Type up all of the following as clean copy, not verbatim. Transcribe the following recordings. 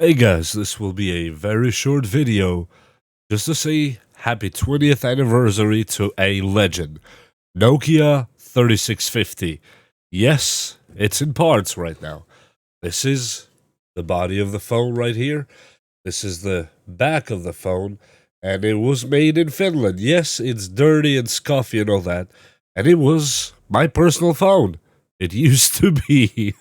Hey guys, this will be a very short video just to say happy 20th anniversary to a legend, Nokia 3650. Yes, it's in parts right now. This is the body of the phone right here. This is the back of the phone, and it was made in Finland. Yes, it's dirty and scuffy and all that, and it was my personal phone. It used to be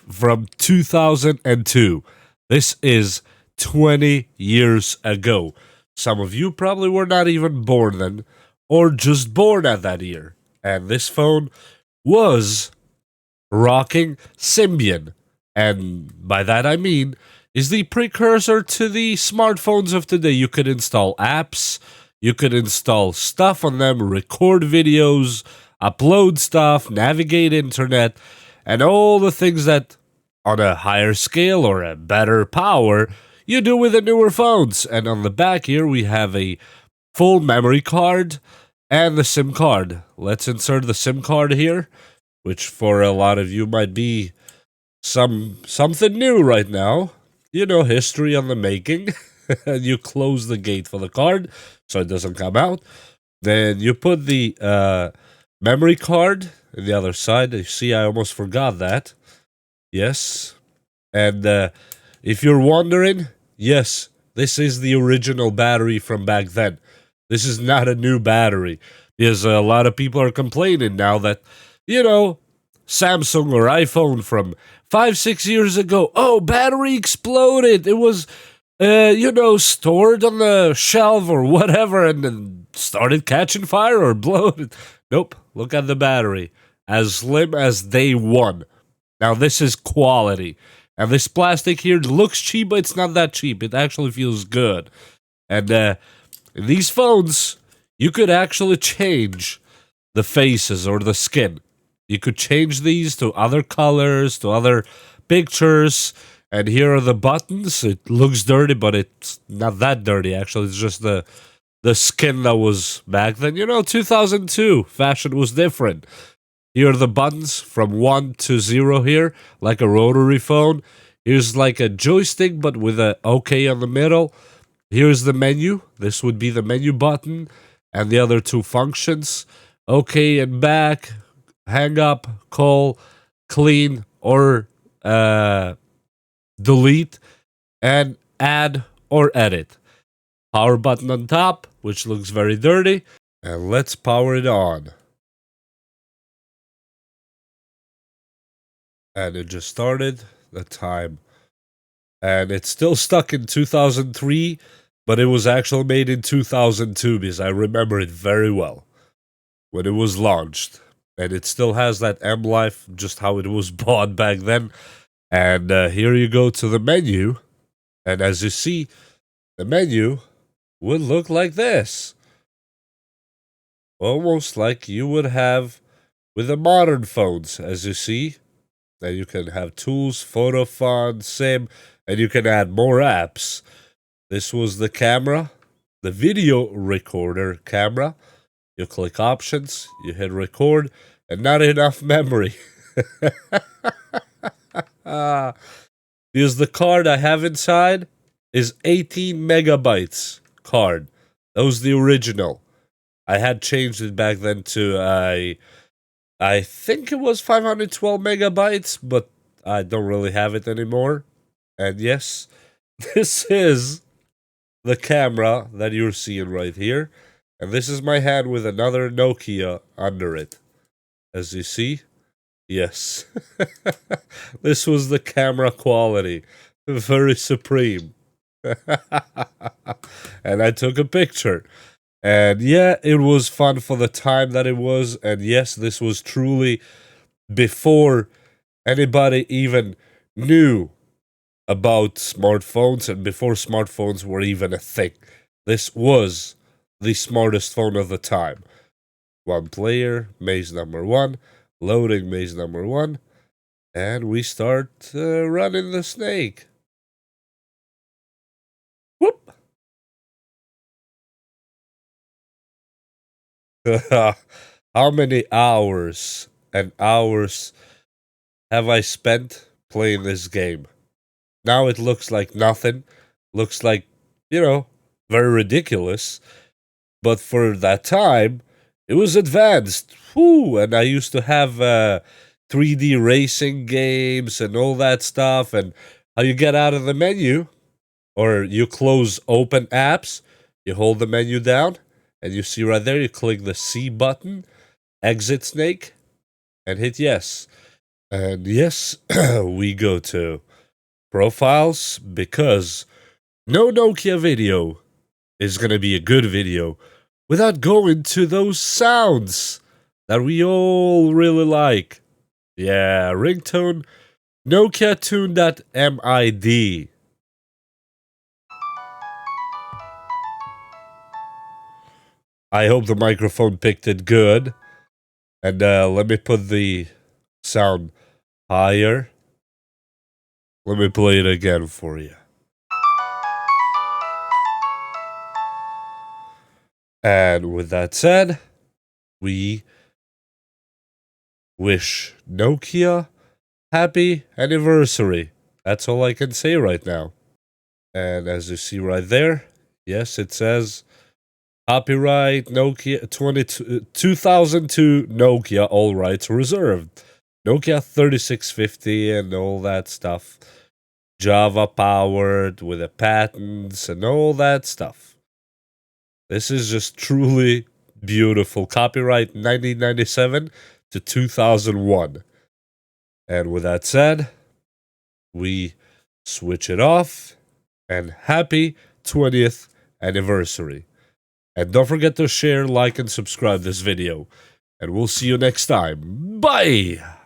from 2002. This is 20 years ago. Some of you probably were not even born then, or just born at that year. And this phone was rocking Symbian. And by that I mean, is the precursor to the smartphones of today. You could install apps, you could install stuff on them, record videos, upload stuff, navigate internet, and all the things that on a higher scale or a better power you do with the newer phones. And on the back here we have a full memory card and the SIM card. Let's insert the SIM card here, which for a lot of you might be something new right now. You know, history on the making. And you close the gate for the card so it doesn't come out. Then you put the memory card on the other side. You see, I almost forgot that. Yes. And if you're wondering, yes, this is the original battery from back then. This is not a new battery. Because a lot of people are complaining now that, you know, Samsung or iPhone from 5-6 years ago, oh, battery exploded. It was, stored on the shelf or whatever and then started catching fire or blown. Nope, look at the battery. As slim as day one. Now, this is quality. And this plastic here looks cheap, but it's not that cheap. It actually feels good. And these phones, you could actually change the faces or the skin. You could change these to other colors, to other pictures. And here are the buttons. It looks dirty, but it's not that dirty, actually. It's just the skin that was back then. You know, 2002. Fashion was different. Here are the buttons from 1 to 0 here, like a rotary phone. Here's like a joystick, but with a OK on the middle. Here's the menu. This would be the menu button. And the other two functions. OK and back, hang up, call, clean, or delete, and add or edit. Power button on top, which looks very dirty. And let's power it on. And it just started the time. And it's still stuck in 2003, but it was actually made in 2002 because I remember it very well when it was launched. And it still has that M Life, just how it was bought back then. And here you go to the menu. And as you see, the menu would look like this. Almost like you would have with the modern phones, as you see. Then you can have tools, photo font, SIM, and you can add more apps. This was the camera, the video recorder camera. You click options, you hit record, and not enough memory. Because the card I have inside is 18 megabytes card. That was the original. I had changed it back then to I think it was 512 megabytes, but I don't really have it anymore. And yes, this is the camera that you're seeing right here. And this is my hand with another Nokia under it. As you see, yes. This was the camera quality. Very supreme. And I took a picture. And yeah, it was fun for the time that it was. And yes, this was truly before anybody even knew about smartphones and before smartphones were even a thing. This was the smartest phone of the time. One player, maze number 1, loading maze number 1, and we start running the snake. Whoop! How many hours and hours have I spent playing this game? Now it looks like nothing. Looks like, you know, very ridiculous. But for that time, it was advanced. Whew, and I used to have 3D racing games and all that stuff. And how you get out of the menu, or you close open apps, you hold the menu down, and you see right there, you click the C button, exit snake, and hit yes. And yes, we go to profiles, because no Nokia video is going to be a good video without going to those sounds that we all really like. Yeah, ringtone, Nokia tune.mid. I hope the microphone picked it good. And let me put the sound higher. Let me play it again for you. And with that said, we wish Nokia happy anniversary. That's all I can say right now. And as you see right there, yes, it says copyright Nokia 2002 Nokia, all rights reserved. Nokia 3650 and all that stuff. Java powered with the patents and all that stuff. This is just truly beautiful. Copyright 1997 to 2001. And with that said, we switch it off. And happy 20th anniversary. And don't forget to share, like, and subscribe this video. And we'll see you next time. Bye!